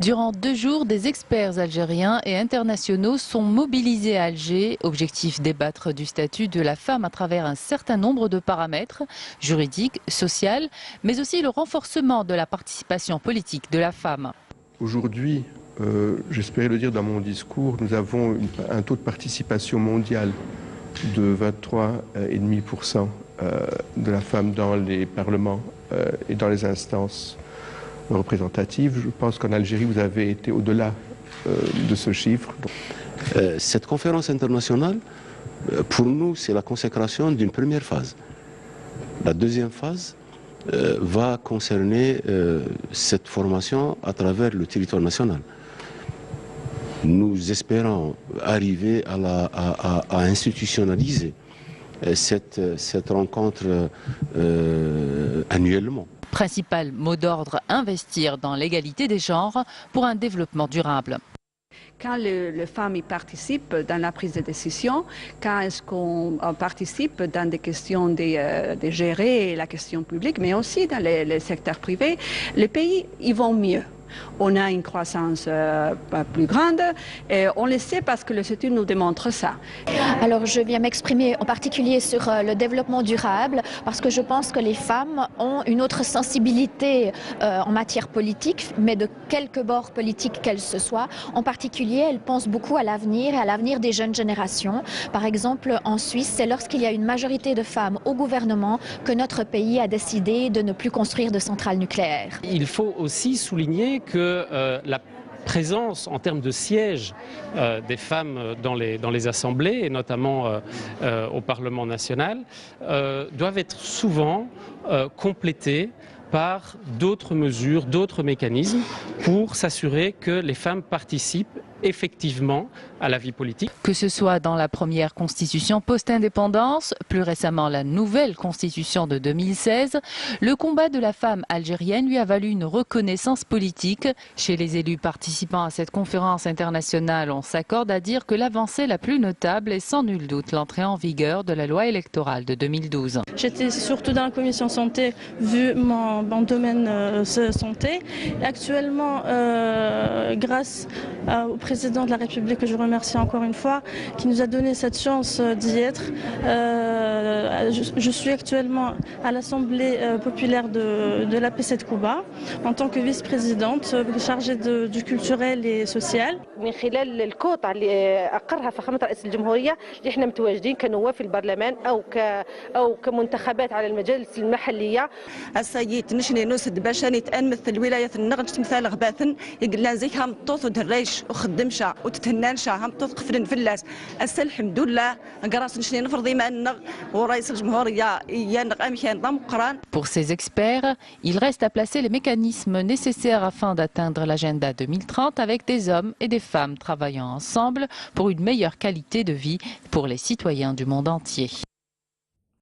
Durant 2 jours, des experts algériens et internationaux sont mobilisés à Alger. Objectif, débattre du statut de la femme à travers un certain nombre de paramètres, juridiques, sociaux, mais aussi le renforcement de la participation politique de la femme. Aujourd'hui, j'espérais le dire dans mon discours, nous avons un taux de participation mondial de 23,5% de la femme dans les parlements et dans les instances représentatives. Je pense qu'en Algérie, vous avez été au-delà de ce chiffre. Cette conférence internationale, pour nous, c'est la consécration d'une première phase. La deuxième phase va concerner cette formation à travers le territoire national. Nous espérons arriver à institutionnaliser cette rencontre annuellement. Principal mot d'ordre, investir dans l'égalité des genres pour un développement durable. Quand les femmes y participent dans la prise de décision, quand est-ce qu'on participe dans des questions de gérer la question publique, mais aussi dans le secteur privé, les pays y vont mieux. On a une croissance plus grande et on le sait parce que les études nous démontrent ça. Alors je viens m'exprimer en particulier sur le développement durable parce que je pense que les femmes ont une autre sensibilité en matière politique, mais de quelque bord politique qu'elle se soit. En particulier, elles pensent beaucoup à l'avenir et à l'avenir des jeunes générations. Par exemple, en Suisse, c'est lorsqu'il y a une majorité de femmes au gouvernement que notre pays a décidé de ne plus construire de centrales nucléaires. Il faut aussi souligner que la présence en termes de sièges des femmes dans les assemblées et notamment au Parlement national doivent être souvent complétées par d'autres mesures, d'autres mécanismes pour s'assurer que les femmes participent effectivement à la vie politique. Que ce soit dans la première constitution post-indépendance, plus récemment la nouvelle constitution de 2016, le combat de la femme algérienne lui a valu une reconnaissance politique. Chez les élus participants à cette conférence internationale, on s'accorde à dire que l'avancée la plus notable est sans nul doute l'entrée en vigueur de la loi électorale de 2012. J'étais surtout dans la commission santé vu mon domaine santé. Actuellement, grâce au président de la République, que je remercie encore une fois, qui nous a donné cette chance d'y être. Je suis actuellement à l'Assemblée populaire de l'APC de Cuba en tant que vice-présidente chargée du culturel et social. من خلال الكوطة اللي أقرها فخامة رئيس الجمهورية اللي احنا متواجدين كنواب في البرلمان أو كمنتخبات على المجالس المحلية. السيد نشني نسد باش نتمثل ولاية النغد تمثال غباثن يقلنا زيها مطوط ودريش وخدمشا وتتهنانشا هم مطوط قفرن فلاس الحمد لله قراص نشني نفرضي ما النغ ورئيس الجمهورية ينغ أمكان ضم قران. Pour ces experts, il reste à placer les mécanismes nécessaires afin d'atteindre l'agenda 2030 avec des hommes et des femmes travaillant ensemble pour une meilleure qualité de vie pour les citoyens du monde entier.